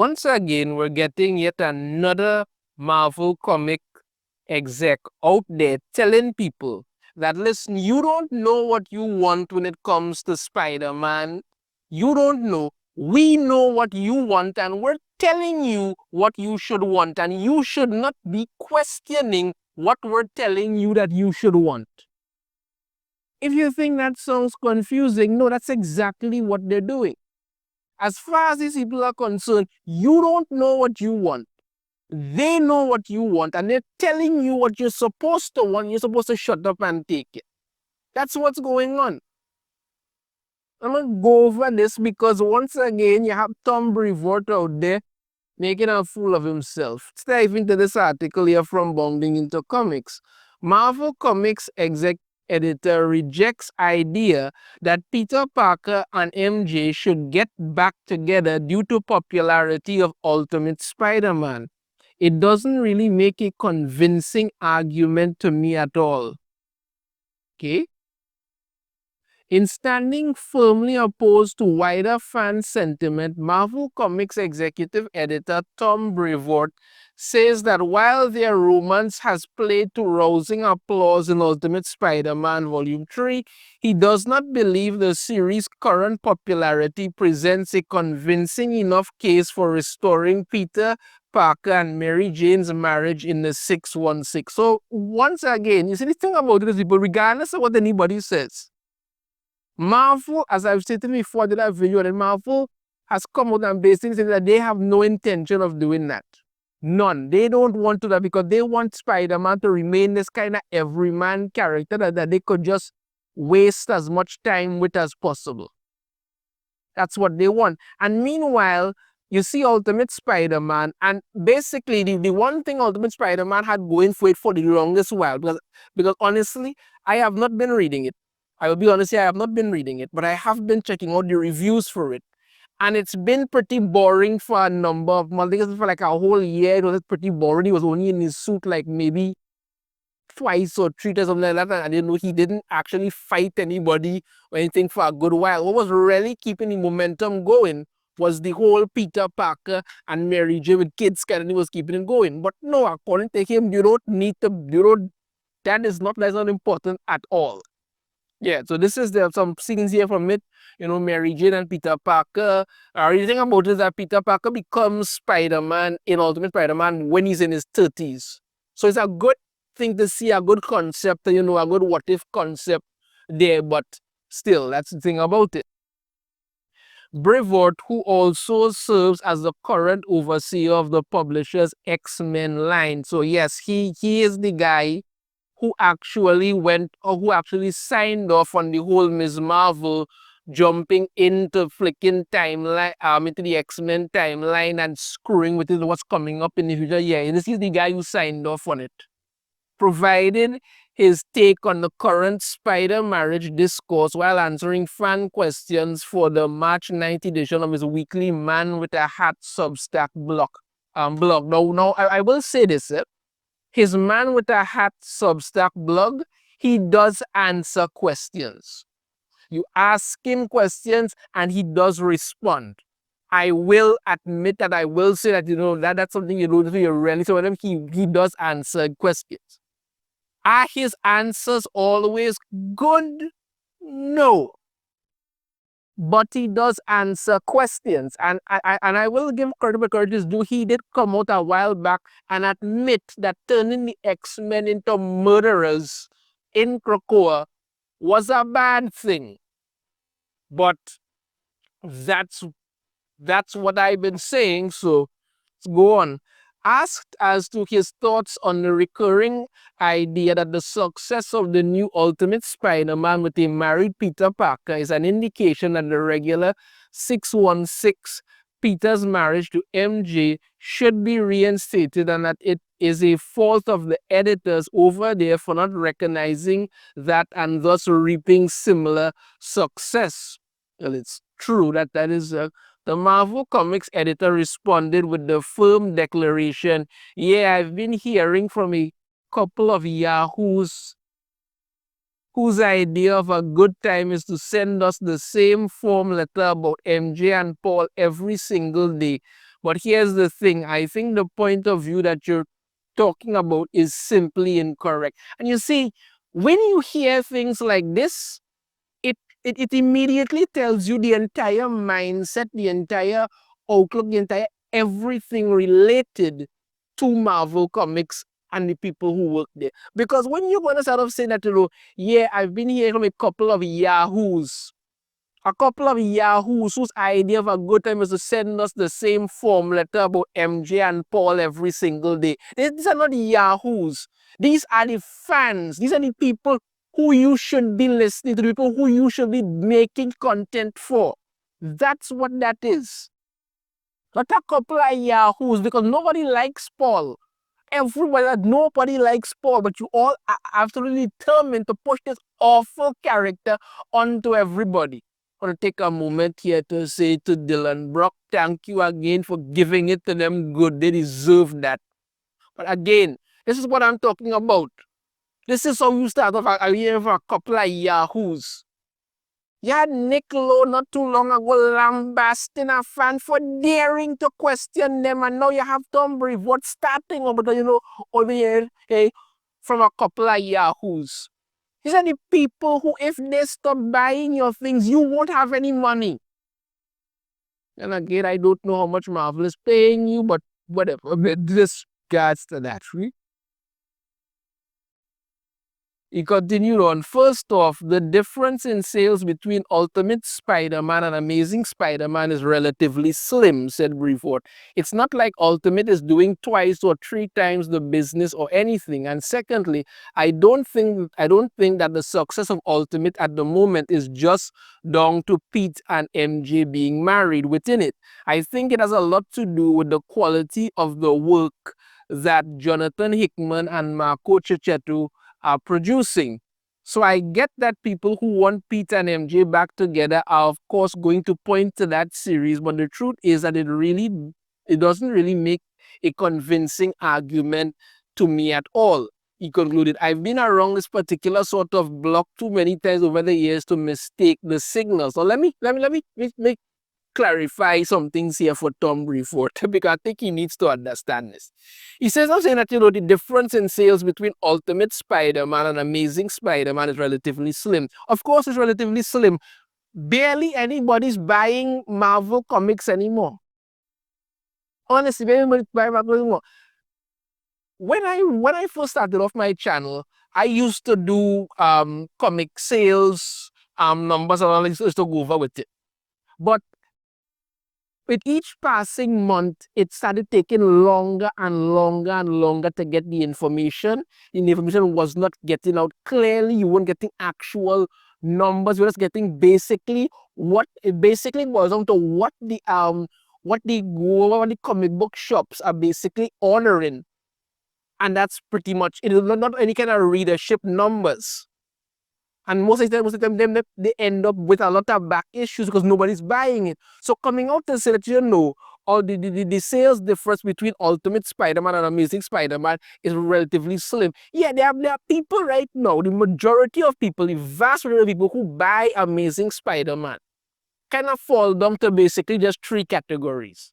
Once again, we're getting yet another Marvel comic exec out there telling people that, listen, you don't know what you want when it comes to Spider-Man. You don't know. We know what you want, and we're telling you what you should want, and you should not be questioning what we're telling you that you should want. If you think that sounds confusing, no, that's exactly what they're doing. As far as these people are concerned, you don't know what you want. They know what you want, and they're telling you what you're supposed to want. You're supposed to shut up and take it. That's what's going on. I'm going to go over this because once again, you have Tom Brevoort out there making a fool of himself. Let's dive into this article here from Bounding into Comics. Marvel Comics exec editor rejects idea that Peter Parker and MJ should get back together due to popularity of Ultimate Spider-Man. It doesn't really make a convincing argument to me at all. Okay? In standing firmly opposed to wider fan sentiment, Marvel Comics executive editor Tom Brevoort says that while their romance has played to rousing applause in Ultimate Spider-Man Volume 3, he does not believe the series' current popularity presents a convincing enough case for restoring Peter Parker and Mary Jane's marriage in the 616. So once again, you see the thing about it is, people, regardless of what anybody says, Marvel, as I've stated before, did that video, and Marvel has come out and basically said that they have no intention of doing that. None. They don't want to do that because they want Spider-Man to remain this kind of everyman character that they could just waste as much time with as possible. That's what they want. And meanwhile, you see Ultimate Spider-Man, and basically the one thing Ultimate Spider-Man had going for it for the longest while, because honestly, I have not been reading it. I will be honest here, I have not been reading it, but I have been checking out the reviews for it. And it's been pretty boring for a number of months. I think for like a whole year, it was pretty boring. He was only in his suit like maybe twice or three times, something like that. And I didn't know he didn't actually fight anybody or anything for a good while. What was really keeping the momentum going was the whole Peter Parker and Mary Jane with kids kind of was keeping it going. But no, according to him, you don't need to, that's not important at all. Yeah, so this is some scenes here from it. You know, Mary Jane and Peter Parker. The thing about it is that Peter Parker becomes Spider-Man in Ultimate Spider-Man when he's in his 30s. So it's a good thing to see, a good concept, a good what-if concept there, but still, that's the thing about it. Brevoort, who also serves as the current overseer of the publisher's X-Men line. So yes, he is the guy who actually signed off on the whole Ms. Marvel jumping into flicking timeline, into the X-Men timeline and screwing with it, what's coming up in the future. Yeah, this is the guy who signed off on it. Provided his take on the current Spider marriage discourse while answering fan questions for the March 9th edition of his weekly Man with a Hat Substack blog. Now, I will say this, his Man with a Hat Substack blog, he does answer questions. You ask him questions and he does respond. I will admit that, I will say that, that's something you don't do really. So whenever he does answer questions. Are his answers always good? No. But he does answer questions. And I will give credit where credit is due. He did come out a while back and admit that turning the X-Men into murderers in Krakoa was a bad thing. But that's what I've been saying, so let's go on. Asked as to his thoughts on the recurring idea that the success of the new Ultimate Spider-Man with a married Peter Parker is an indication that the regular 616 Peter's marriage to MJ should be reinstated, and that it is a fault of the editors over there for not recognizing that and thus reaping similar success. Well, it's true that is the Marvel Comics editor responded with the firm declaration, yeah, I've been hearing from a couple of yahoos whose idea of a good time is to send us the same form letter about MJ and Paul every single day. But here's the thing. I think the point of view that you're talking about is simply incorrect. And you see, when you hear things like this, it immediately tells you the entire mindset, the entire outlook, the entire everything related to Marvel Comics and the people who work there. Because when you're going to sort of say that, yeah, I've been hearing from a couple of yahoos whose idea of a good time is to send us the same form letter about MJ and Paul every single day. These are not yahoos. These are the fans. These are the people who you should be listening to, the people who you should be making content for. That's what that is. Not a couple of yahoos, because nobody likes Paul. Nobody likes Paul, but you all are absolutely determined to push this awful character onto everybody. I want to take a moment here to say to Dylan Brock, thank you again for giving it to them good. They deserve that. But again, this is what I'm talking about. This is how you start off a couple of yahoos. You had Nick Lowe not too long ago lambasting a fan for daring to question them, and now you have Tom Brevoort starting over, over here, hey, from a couple of yahoos. These are the people who, if they stop buying your things, you won't have any money. And again, I don't know how much Marvel is paying you, but whatever. This regards to that, right? He continued on. First off, the difference in sales between Ultimate Spider-Man and Amazing Spider-Man is relatively slim, said Brevoort. It's not like Ultimate is doing twice or three times the business or anything. And secondly, I don't think that the success of Ultimate at the moment is just down to Pete and MJ being married within it. I think it has a lot to do with the quality of the work that Jonathan Hickman and Marco Cicchetto are producing. So I get that people who want Pete and MJ back together are of course going to point to that series, but the truth is that it doesn't really make a convincing argument to me at all. He concluded, I've been around this particular sort of block too many times over the years to mistake the signals. So let me clarify some things here for Tom Brevoort, because I think he needs to understand this. He says, I'm saying that, the difference in sales between Ultimate Spider-Man and Amazing Spider-Man is relatively slim. Of course, it's relatively slim. Barely anybody's buying Marvel comics anymore. Honestly, barely anybody's buying Marvel anymore. When I first started off my channel, I used to do comic sales numbers, and I used to go over with it. But with each passing month, it started taking longer and longer and longer to get the information. The information was not getting out clearly. You weren't getting actual numbers. You were just getting basically what it basically boils down to what the comic book shops are basically honoring. And that's pretty much it. Is not any kind of readership numbers. And most of the time, they end up with a lot of back issues because nobody's buying it. So coming out to say that, all the sales difference between Ultimate Spider-Man and Amazing Spider-Man is relatively slim. Yeah, there are people right now, the majority of people, the vast majority of people who buy Amazing Spider-Man kind of fall down to basically just three categories.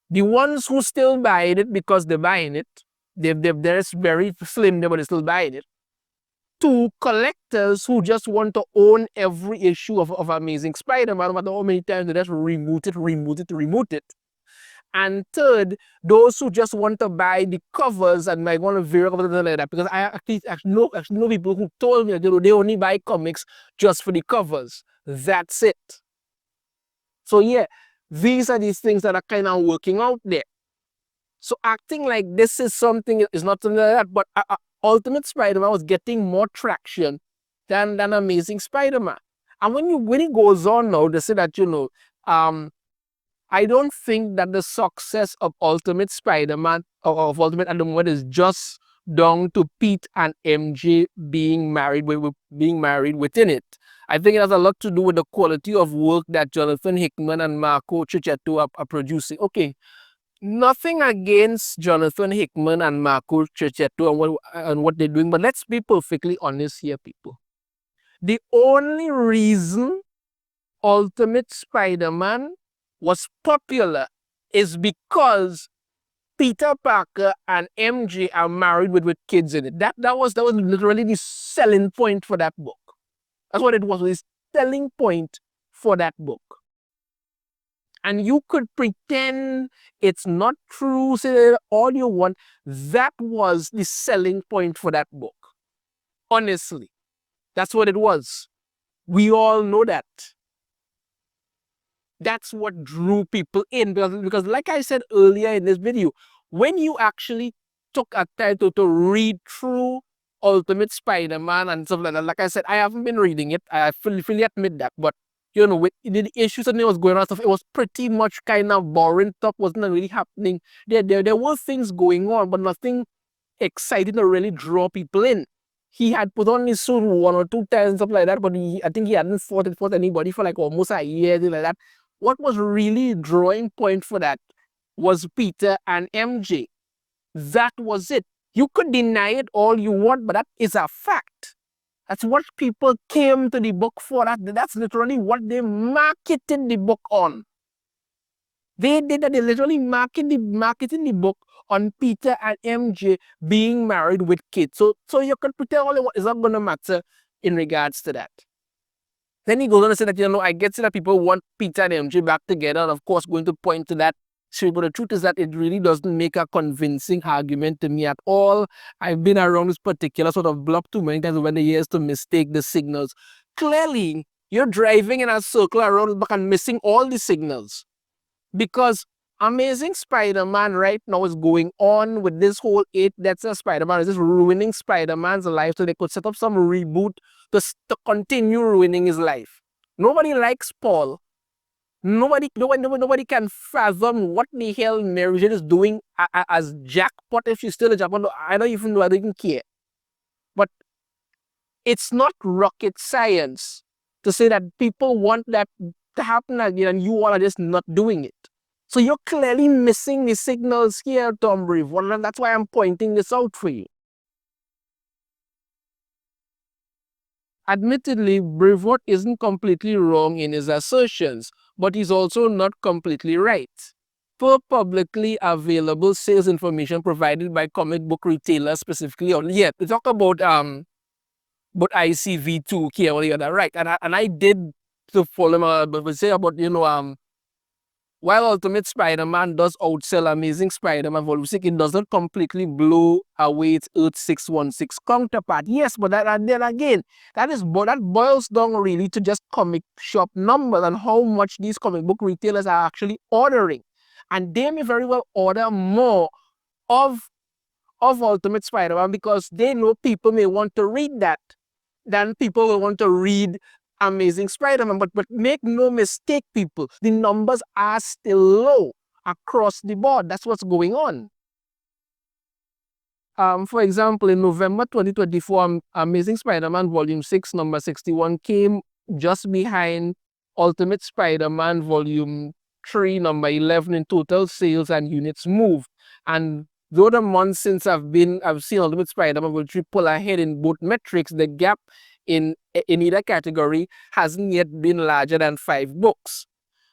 The ones who still buying it because they're buying it, they're very slim there, but they're still buying it. Two, collectors who just want to own every issue of Amazing Spider-Man, no matter how many times they just remove it. And third, those who just want to buy the covers and might want to vary over like that. Because I actually know people who told me that they only buy comics just for the covers. That's it. So yeah, these are these things that are kind of working out there. So acting like this is something is not something like that, but Ultimate Spider-Man was getting more traction than Amazing Spider-Man. And when it goes on now, they say that, I don't think that the success of Ultimate Spider-Man or of Ultimate at the moment is just down to Pete and MJ being married within it. I think it has a lot to do with the quality of work that Jonathan Hickman and Marco Cicchetto are producing. Okay, nothing against Jonathan Hickman and Marco Cicchetto and what they're doing, but let's be perfectly honest here, people. The only reason Ultimate Spider-Man was popular is because Peter Parker and MJ are married with kids in it. That was literally the selling point for that book. That's what it was, the selling point for that book. And you could pretend it's not true, say all you want. That was the selling point for that book. Honestly, that's what it was. We all know that. That's what drew people in because like I said earlier in this video, when you actually took a time to read through Ultimate Spider-Man and stuff like I said, I haven't been reading it. I fully admit that. But, with the issues and it was going on stuff, it was pretty much kind of boring stuff, wasn't really happening. There were things going on, but nothing exciting to really draw people in. He had put on his suit one or two times, stuff like that, but I think he hadn't fought anybody for like almost a year, like that. What was really drawing point for that was Peter and MJ. That was it. You could deny it all you want, but that is a fact. That's what people came to the book for. That's literally what they marketed the book on. They did that. They literally marketing the book on Peter and MJ being married with kids. So you could pretend all what is not going to matter in regards to that. Then he goes on to say that, I get that people want Peter and MJ back together, and of course going to point to that. But the truth is that it really doesn't make a convincing argument to me at all. I've been around this particular sort of block too many times over the years to mistake the signals. Clearly, you're driving in a circle around the back and missing all the signals. Because Amazing Spider-Man right now is going on with this whole 8 Deaths of Spider-Man. Is just ruining Spider-Man's life so they could set up some reboot to continue ruining his life. Nobody likes Paul. Nobody can fathom what the hell Mary Jane is doing as Jackpot if she's still a Jackpot. I don't even know. I don't even care. But it's not rocket science to say that people want that to happen again and you all are just not doing it. So you're clearly missing the signals here, Tom Brevoort, and that's why I'm pointing this out for you. Admittedly, Brevoort isn't completely wrong in his assertions, but he's also not completely right. Per publicly available sales information provided by comic book retailers specifically, they talk about ICV2 here or the other, right? And I did to follow him, but say about while Ultimate Spider-Man does outsell Amazing Spider-Man Volume 6, it doesn't completely blow away its Earth 616 counterpart. Yes, but then again, that boils down really to just comic shop numbers and how much these comic book retailers are actually ordering. And they may very well order more of Ultimate Spider-Man because they know people may want to read that than people will want to read Amazing Spider-Man. But make no mistake, people, the numbers are still low across the board. That's what's going on. For example, in November 2024, Amazing Spider-Man Volume 6, number 61, came just behind Ultimate Spider-Man Volume 3, number 11 in total sales and units moved. And though the months since I've seen Ultimate Spider-Man Volume 3 pull ahead in both metrics, the gap in either category hasn't yet been larger than 5 books.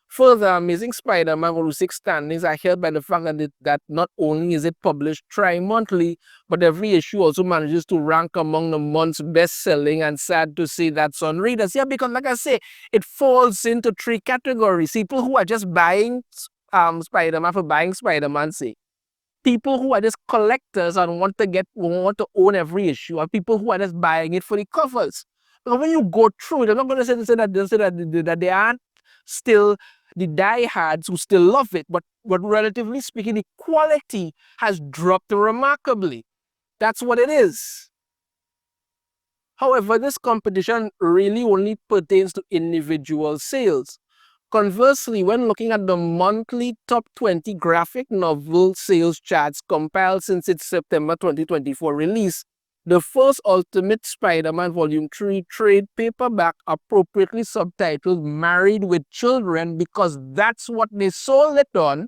Further, Amazing Spider-Man Volume 6 standings are held by the fact that not only is it published tri-monthly, but every issue also manages to rank among the month's best-selling, and sad to say that's on readers. Yeah, because like I say, it falls into 3 categories. People who are just buying Spider-Man for buying Spider-Man's sake. People who are just collectors and want to own every issue, and people who are just buying it for the covers. Because when you go through it, I'm not going to say that they aren't still the diehards who still love it, but relatively speaking, the quality has dropped remarkably. That's what it is. However, this competition really only pertains to individual sales. Conversely, when looking at the monthly top 20 graphic novel sales charts compiled since its September 2024 release, the first Ultimate Spider-Man Volume 3 trade paperback, appropriately subtitled Married with Children because that's what they sold it on,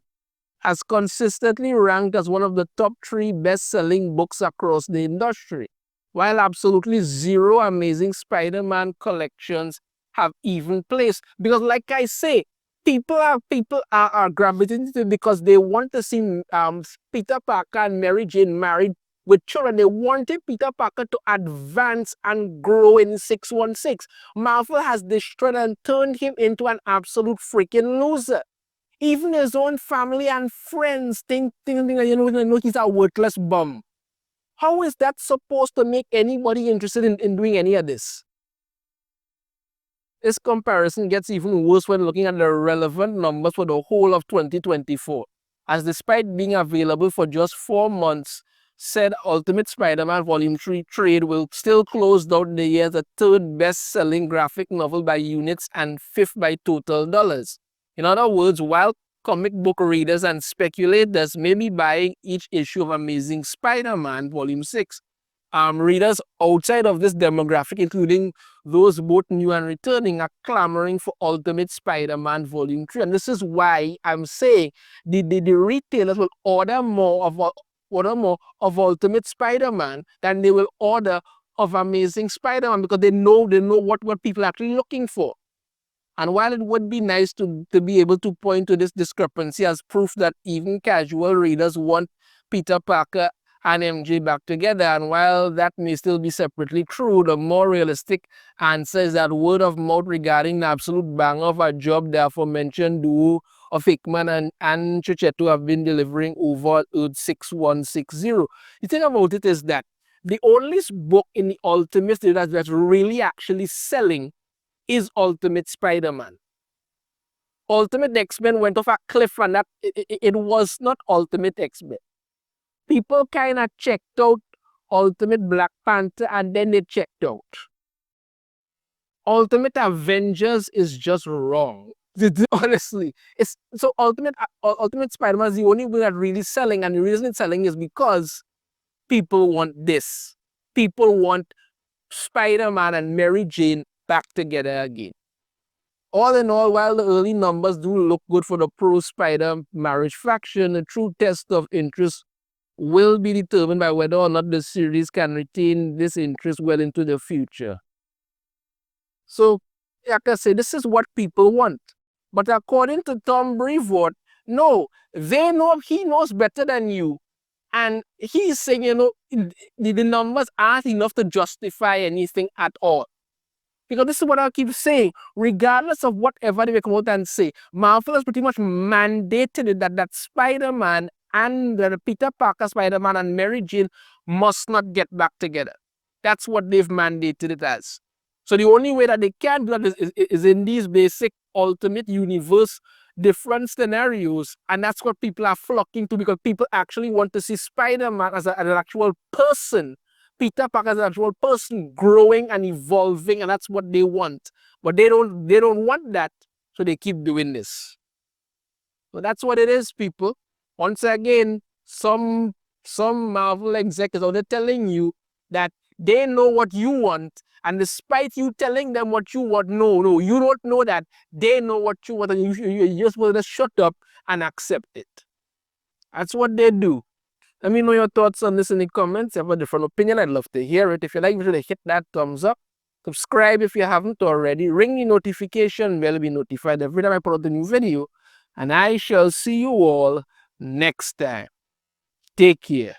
has consistently ranked as one of the top 3 best-selling books across the industry, while absolutely 0 Amazing Spider-Man collections have even place. Because like I say, People are gravitating to it because they want to see Peter Parker and Mary Jane married with children. They wanted Peter Parker to advance and grow in 616. Marvel has destroyed and turned him into an absolute freaking loser. Even his own family and friends think he's a worthless bum. How is that supposed to make anybody interested in doing any of this? This comparison gets even worse when looking at the relevant numbers for the whole of 2024, as despite being available for just 4 months, said Ultimate Spider-Man Volume 3 trade will still close out the year as the third best-selling graphic novel by units and fifth by total dollars. In other words, while comic book readers and speculators may be buying each issue of Amazing Spider-Man Volume 6, readers outside of this demographic, including those both new and returning, are clamoring for Ultimate Spider-Man Volume 3. And this is why I'm saying the retailers will order more of Ultimate Spider-Man than they will order of Amazing Spider-Man, because they know what people are actually looking for. And while it would be nice to be able to point to this discrepancy as proof that even casual readers want Peter Parker and MJ back together, and while that may still be separately true, the more realistic answer is that word of mouth regarding the absolute bang of a job the aforementioned duo of Hickman and Chucheto have been delivering over Earth 6160. The thing about it is that the only book in the Ultimate series that's really actually selling is Ultimate Spider-Man. Ultimate X-Men went off a cliff, and that it was not Ultimate X-Men. People kind of checked out Ultimate Black Panther and then they checked out. Ultimate Avengers is just wrong. Honestly, it's so Ultimate Spider-Man is the only one that really selling, and the reason it's selling is because people want this. People want Spider-Man and Mary Jane back together again. All in all, while the early numbers do look good for the pro-Spider marriage faction, the true test of interest will be determined by whether or not the series can retain this interest well into the future. So, like I say, this is what people want. But according to Tom Brevoort, no, he knows better than you. And he's saying, the numbers aren't enough to justify anything at all. Because this is what I keep saying, regardless of whatever they come out and say, Marvel has pretty much mandated it that Spider-Man and the Peter Parker Spider-Man and Mary Jane must not get back together. That's what they've mandated it as. So the only way that they can do that is in these basic Ultimate Universe different scenarios. And that's what people are flocking to, because people actually want to see Spider-Man as an actual person. Peter Parker is an actual person growing and evolving, and that's what they want. But they don't want that, so they keep doing this. So that's what it is, people. Once again, some Marvel executives are telling you that they know what you want, and despite you telling them what you want, no, you don't know that. They know what you want, and you just want to shut up and accept it. That's what they do. Let me know your thoughts on this in the comments. If you have a different opinion, I'd love to hear it. If you like, be sure to hit that thumbs up. Subscribe if you haven't already. Ring the notification bell to be notified every time I put out a new video. And I shall see you all next time. Take care.